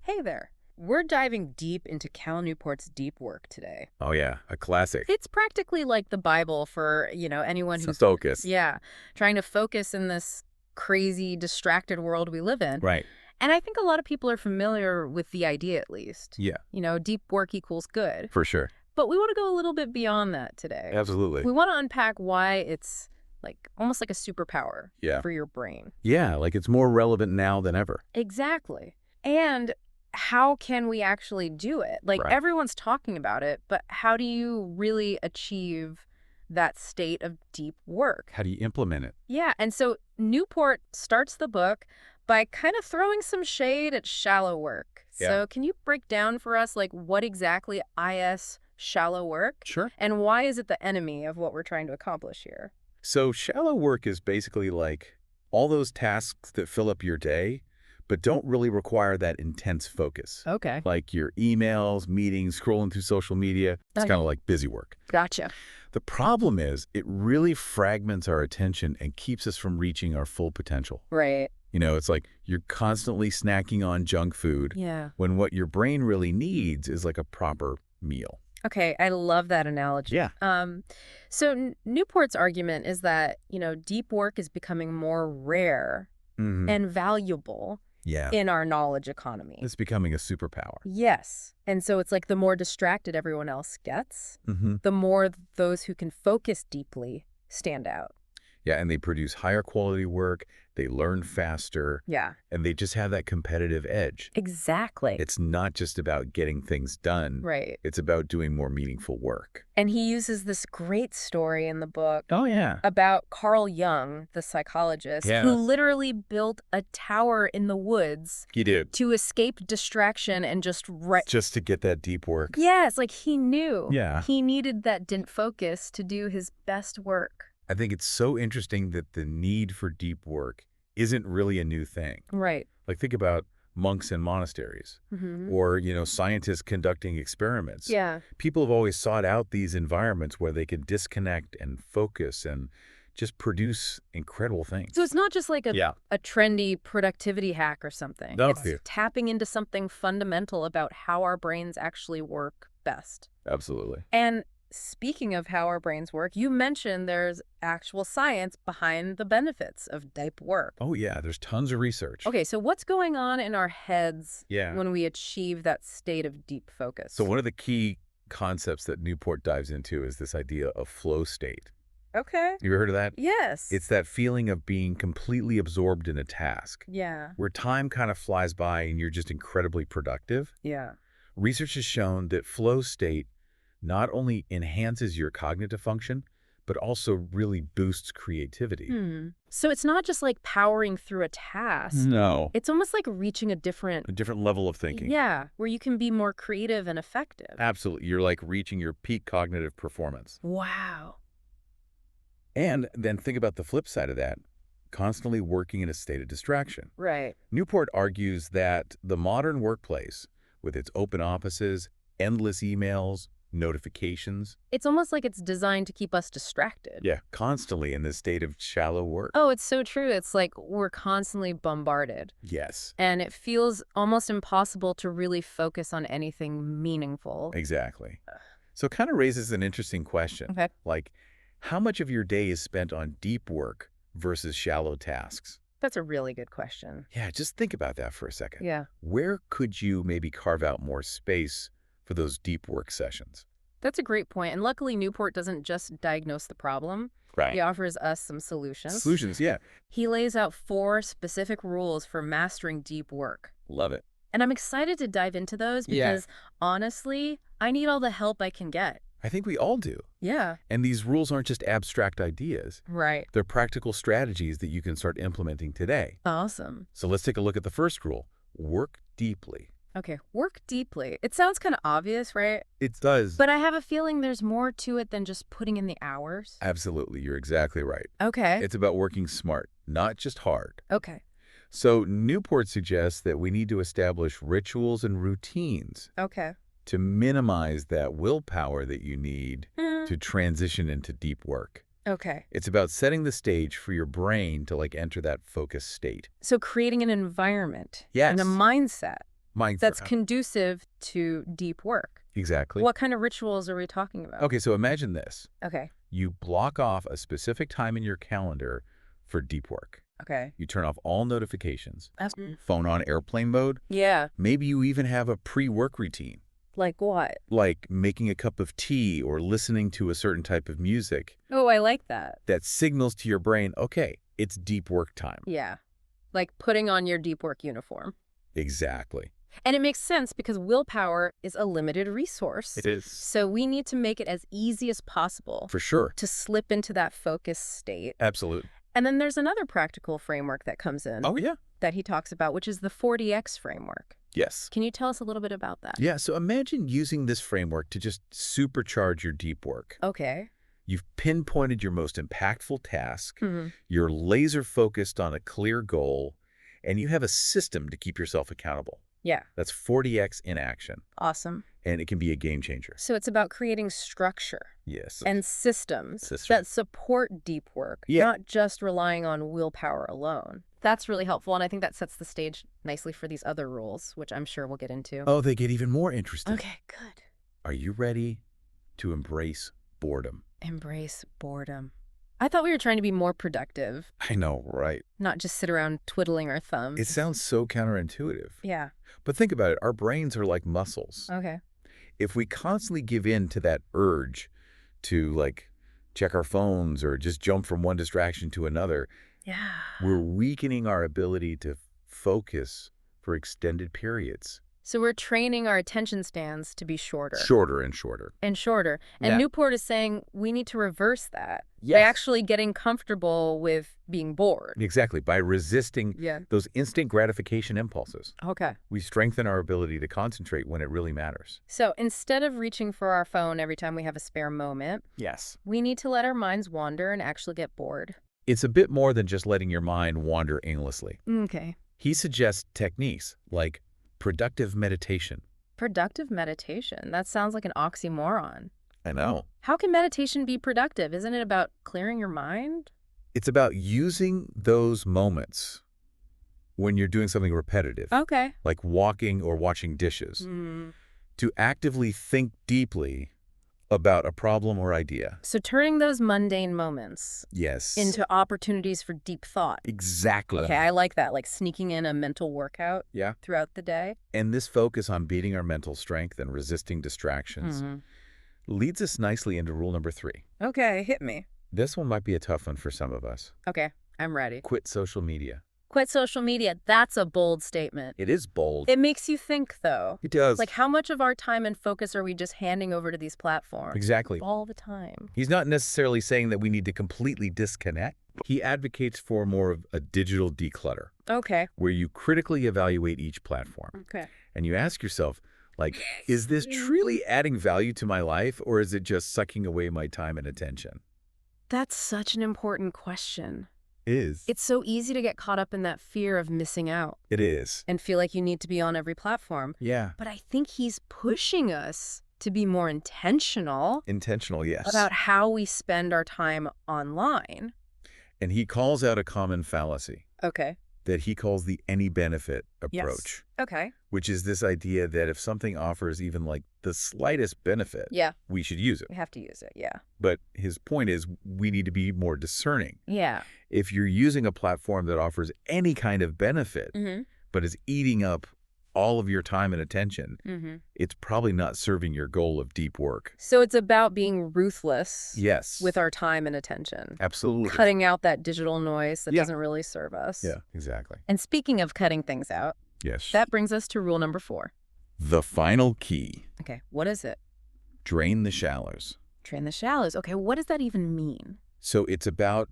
Hey there. We're diving deep into Cal Newport's deep work today. Oh, yeah, a classic. It's practically like the Bible for, anyone So who's, focus. trying to focus in this crazy, distracted world we live in. Right. And I think a lot of people are familiar with the idea, at least. Yeah, Deep work equals good. for sure. But we want to go a little bit beyond that today. Absolutely. We want to unpack why it's almost like a superpower Yeah. for your brain. Yeah, like it's more relevant now than ever. Exactly. And how can we actually do it? Like, Right. everyone's talking about it, but how do you really achieve that state of deep work? How do you implement it? Yeah, and so Newport starts the book by kind of throwing some shade at shallow work. Yeah. So can you break down for us, what exactly is shallow work? Sure. And why is it the enemy of what we're trying to accomplish here? So shallow work is basically like all those tasks that fill up your day, but don't really require that intense focus. Okay. Like your emails, meetings, scrolling through social media. It's Okay. kind of like busy work. Gotcha. The problem is it really fragments our attention and keeps us from reaching our full potential. Right. It's like you're constantly snacking on junk food Yeah. when what your brain really needs is like a proper meal. Okay, I love that analogy. Yeah. So Newport's argument is that, deep work is becoming more rare Hmm. and valuable Yeah. in our knowledge economy. It's becoming a superpower. Yes. And so it's like the more distracted everyone else gets, Hmm. the more those who can focus deeply stand out. Yeah, and they produce higher quality work, they learn faster, Yeah. and they just have that competitive edge. Exactly. It's not just about getting things done. Right. It's about doing more meaningful work. And he uses this great story in the book Oh, yeah. about Carl Jung, the psychologist, Yeah. who literally built a tower in the woods He did. to escape distraction and just Just to get that deep work. Yes, like he knew. Yeah. He needed that didn't focus to do his best work. I think it's so interesting that the need for deep work isn't really a new thing. Right. Like think about monks in monasteries Mm-hmm. or, scientists conducting experiments. Yeah. People have always sought out these environments where they can disconnect and focus and just produce incredible things. So it's not just like Yeah. a trendy productivity hack or something. No. It's tapping into something fundamental about how our brains actually work best. Absolutely. And speaking of how our brains work, you mentioned there's actual science behind the benefits of deep work. Oh, yeah. There's tons of research. Okay, so what's going on in our heads Yeah. when we achieve that state of deep focus? So one of the key concepts that Newport dives into is this idea of flow state. Okay. You ever heard of that? Yes. It's that feeling of being completely absorbed in a task Yeah. where time kind of flies by and you're just incredibly productive. Yeah. Research has shown that flow state not only enhances your cognitive function, but also really boosts creativity. So it's not just like powering through a task. No. It's almost like reaching a different, A different level of thinking. yeah, where you can be more creative and effective. Absolutely. You're like reaching your peak cognitive performance. Wow. And then think about the flip side of that, constantly working in a state of distraction. Right. Newport argues that the modern workplace, with its open offices, endless emails, notifications, It's almost like it's designed to keep us distracted. constantly in this state of shallow work. Oh, it's so true. It's like we're constantly bombarded. Yes, And it feels almost impossible to really focus on anything meaningful. exactly. So it kind of raises an interesting question. Okay. Like, how much of your day is spent on deep work versus shallow tasks? That's a really good question. Yeah, just think about that for a second. Yeah. Where could you maybe carve out more space for those deep work sessions? That's a great point. And luckily, Newport doesn't just diagnose the problem. Right. He offers us some solutions. Solutions, yeah. He lays out 4 specific rules for mastering deep work. Love it. And I'm excited to dive into those Yeah. because, honestly, I need all the help I can get. I think we all do. Yeah. And these rules aren't just abstract ideas. Right. They're practical strategies that you can start implementing today. Awesome. So let's take a look at the first rule. Work deeply. Okay, work deeply. It sounds kind of obvious, right? It does. But I have a feeling there's more to it than just putting in the hours. Absolutely. You're exactly right. Okay. It's about working smart, not just hard. Okay. So Newport suggests that we need to establish rituals and routines Okay. to minimize that willpower that you need to transition into deep work. Okay. It's about setting the stage for your brain to enter that focused state. So creating an environment Yes. and a mindset. that's conducive to deep work. Exactly. What kind of rituals are we talking about? Okay, so imagine this. Okay. You block off a specific time in your calendar for deep work. Okay. You turn off all notifications, That's phone on airplane mode. yeah. Maybe you even have a pre-work routine, Like what? like making a cup of tea or listening to a certain type of music Oh, I like that. that signals to your brain, okay, it's deep work time. Yeah. Like putting on your deep work uniform. Exactly. And it makes sense because willpower is a limited resource. It is. So we need to make it as easy as possible For sure. to slip into that focus state. Absolutely. And then there's another practical framework that comes in Oh, yeah. that he talks about, which is the 40X framework. Yes. Can you tell us a little bit about that? Yeah, so imagine using this framework to just supercharge your deep work. Okay. You've pinpointed your most impactful task, Mhm. you're laser focused on a clear goal, and you have a system to keep yourself accountable. Yeah. That's 40X in action, Awesome. and it can be a game changer. So it's about creating structure Yes. and systems System. that support deep work, Yeah. not just relying on willpower alone. That's really helpful, and I think that sets the stage nicely for these other rules, which I'm sure we'll get into. Oh, they get even more interesting. Okay, good. Are you ready to embrace boredom? Embrace boredom. I thought we were trying to be more productive, I know, right? not just sit around twiddling our thumbs. It sounds so counterintuitive. Yeah. But think about it. Our brains are like muscles. Okay. If we constantly give in to that urge to, like, check our phones or just jump from one distraction to another, Yeah. we're weakening our ability to focus for extended periods. So we're training our attention spans to be shorter. Shorter and shorter. And shorter. And Yeah. Newport is saying we need to reverse that by Yes. actually getting comfortable with being bored. Exactly. By resisting Yeah. those instant gratification impulses, Okay. we strengthen our ability to concentrate when it really matters. So instead of reaching for our phone every time we have a spare moment, Yes. we need to let our minds wander and actually get bored. It's a bit more than just letting your mind wander aimlessly. Okay. He suggests techniques like productive meditation. Productive meditation. That sounds like an oxymoron. I know. How can meditation be productive? Isn't it about clearing your mind? It's about using those moments when you're doing something repetitive, Okay. like walking or washing dishes, to actively think deeply about a problem or idea. So turning those mundane moments Yes. into opportunities for deep thought. Exactly. Okay, I like that, like sneaking in a mental workout Yeah. throughout the day. And this focus on beating our mental strength and resisting distractions leads us nicely into rule number 3. Okay, hit me. This one might be a tough one for some of us. Okay, I'm ready. Quit social media. Quit social media. That's a bold statement. It is bold. It makes you think, though. It does. Like, how much of our time and focus are we just handing over to these platforms? Exactly. All the time. He's not necessarily saying that we need to completely disconnect. He advocates for more of a digital declutter, Okay. where you critically evaluate each platform. Okay. And you ask yourself, like, is this truly adding value to my life, or is it just sucking away my time and attention? That's such an important question. Is. It's so easy to get caught up in that fear of missing out It is. and feel like you need to be on every platform. Yeah. But I think he's pushing us to be more intentional Intentional, yes. about how we spend our time online. And he calls out a common fallacy Okay. that he calls the any benefit Yes. approach, Okay. which is this idea that if something offers even like the slightest benefit, Yeah. we should use it. We have to use it. Yeah. But his point is we need to be more discerning. Yeah. If you're using a platform that offers any kind of benefit, Mm-hmm. but is eating up all of your time and attention, Mm-hmm. it's probably not serving your goal of deep work. So it's about being ruthless Yes. with our time and attention. Absolutely. Cutting out that digital noise that Yeah. doesn't really serve us. Yeah, exactly. And speaking of cutting things out, Yes. that brings us to rule number 4. The final key, Okay. What is it? drain the shallows. Drain the shallows. Okay. What does that even mean? So it's about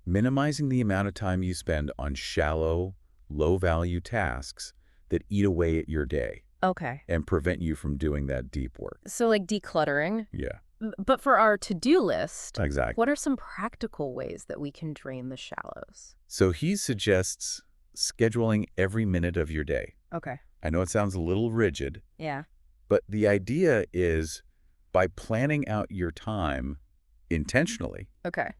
minimizing the amount of time you spend on shallow, low-value tasks that eat away at your day Okay. and prevent you from doing that deep work. So like decluttering. Yeah, But for our to-do list, exactly. what are some practical ways that we can drain the shallows? So he suggests scheduling every minute of your day. Okay. I know it sounds a little rigid, Yeah. but the idea is by planning out your time intentionally, Okay.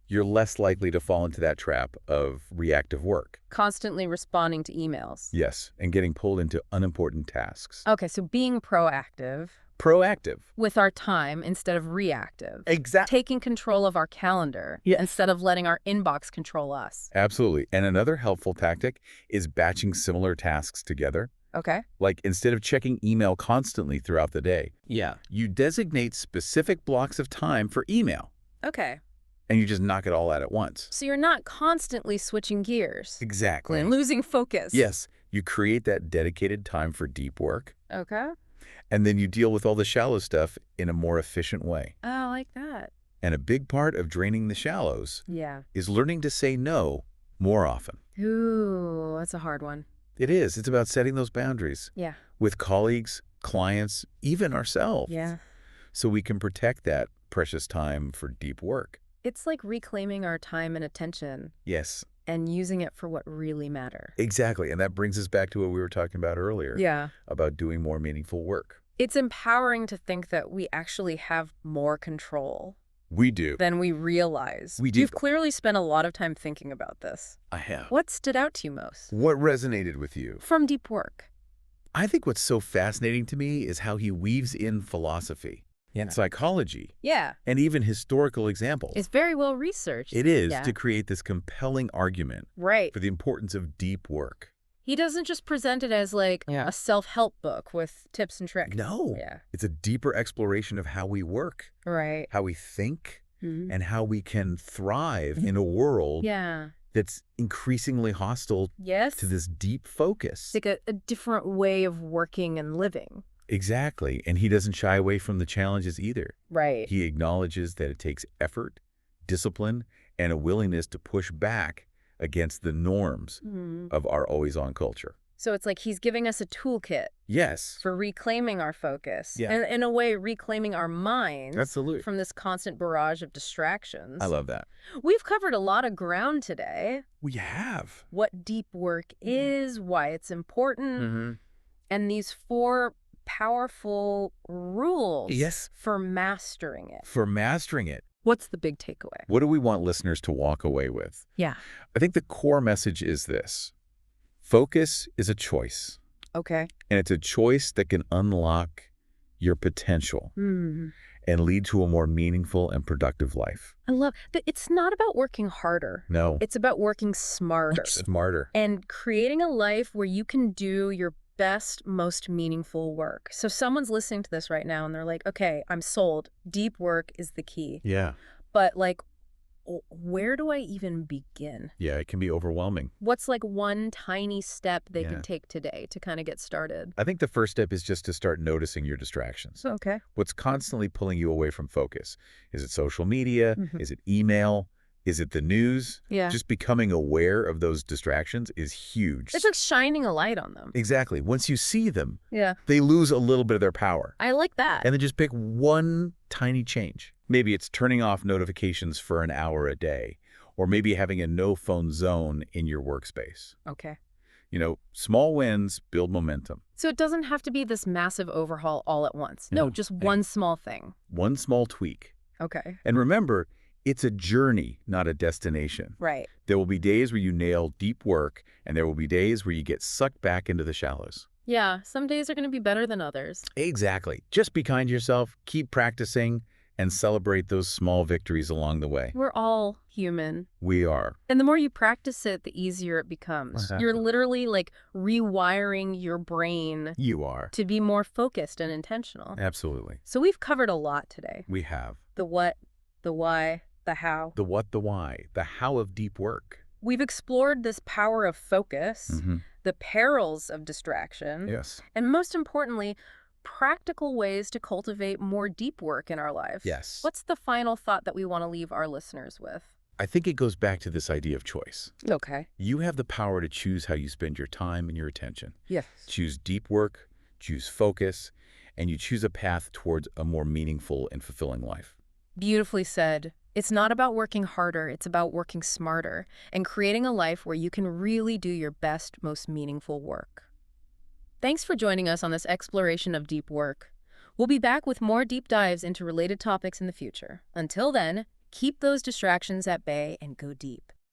you're less likely to fall into that trap of reactive work. Constantly responding to emails. Yes, and getting pulled into unimportant tasks. Okay, so being proactive Proactive. with our time instead of reactive. Exactly. Taking control of our calendar Yes. instead of letting our inbox control us. Absolutely. And another helpful tactic is batching similar tasks together. Okay. Like instead of checking email constantly throughout the day, you designate specific blocks of time for email, Okay. and you just knock it all out at once. So you're not constantly switching gears Exactly. and losing focus. Yes, you create that dedicated time for deep work, Okay. and then you deal with all the shallow stuff in a more efficient way. Oh, I like that. And a big part of draining the shallows Yeah. is learning to say no more often. Ooh, that's a hard one. It is. It's about setting those boundaries Yeah. with colleagues, clients, even ourselves. Yeah. So we can protect that precious time for deep work. It's like reclaiming our time and attention Yes, and using it for what really matters. exactly. And that brings us back to what we were talking about earlier Yeah. about doing more meaningful work. It's empowering to think that we actually have more control We do. than we realize. We do. You've clearly spent a lot of time thinking about this. I have. What stood out to you most What resonated with you? from deep work? I think what's so fascinating to me is how he weaves in philosophy, psychology, Yeah. and even historical examples. It's very well researched. It is Yeah. to create this compelling argument Right. for the importance of deep work. He doesn't just present it as like a self-help book with tips and tricks. No, Yeah. it's a deeper exploration of how we work, Right. how we think, Mhm. and how we can thrive in a world Yeah. that's increasingly hostile Yes. to this deep focus. It's like a different way of working and living. Exactly. And he doesn't shy away from the challenges either. Right. He acknowledges that it takes effort, discipline, and a willingness to push back against the norms Mhm. of our always-on culture. So it's like he's giving us a toolkit Yes. for reclaiming our focus. Yeah. And in a way, reclaiming our minds Absolutely. from this constant barrage of distractions. I love that. We've covered a lot of ground today. We have. What deep work is, why it's important, Mm-hmm. and these 4 powerful rules Yes. for mastering it. For mastering it, What's the big takeaway? what do we want listeners to walk away with? Yeah. I think the core message is this. Focus is a choice, Okay. and it's a choice that can unlock your potential Hmm. and lead to a more meaningful and productive life. I love that. It's not about working harder. No. It's about working smarter Smarter. and creating a life where you can do your best, most meaningful work. So someone's listening to this right now and they're like, okay, I'm sold. Deep work is the key. Yeah. But like, where do I even begin? Yeah, it can be overwhelming. What's like one tiny step they Yeah. can take today to kind of get started? I think the first step is just to start noticing your distractions. Okay. What's constantly pulling you away from focus? Is it social media? Mhm. Is it email? Is it the news? Yeah. Just becoming aware of those distractions is huge. It's like shining a light on them. Exactly. Once you see them, Yeah. they lose a little bit of their power. I like that. And then just pick one tiny change. Maybe it's turning off notifications for an hour a day, or maybe having a no-phone zone in your workspace. Okay. You know, small wins build momentum. So it doesn't have to be this massive overhaul all at once. No, No. just one small thing. One small tweak. Okay. And remember, it's a journey, not a destination. Right. There will be days where you nail deep work, and there will be days where you get sucked back into the shallows. Yeah, some days are going to be better than others. Exactly. Just be kind to yourself, keep practicing, and celebrate those small victories along the way. We're all human. We are. And the more you practice it, the easier it becomes. You're literally like rewiring your brain You are. to be more focused and intentional. Absolutely. So we've covered a lot today. We have. The what, the why, the how. The what, the why, the how of deep work. We've explored this power of focus, Mm-hmm. the perils of distraction, Yes. and most importantly, practical ways to cultivate more deep work in our lives. Yes. What's the final thought that we want to leave our listeners with? I think it goes back to this idea of choice. Okay. You have the power to choose how you spend your time and your attention. Yes. Choose deep work, choose focus, and you choose a path towards a more meaningful and fulfilling life. Beautifully said. It's not about working harder, it's about working smarter and creating a life where you can really do your best, most meaningful work. Thanks for joining us on this exploration of deep work. We'll be back with more deep dives into related topics in the future. Until then, Keep those distractions at bay and go deep.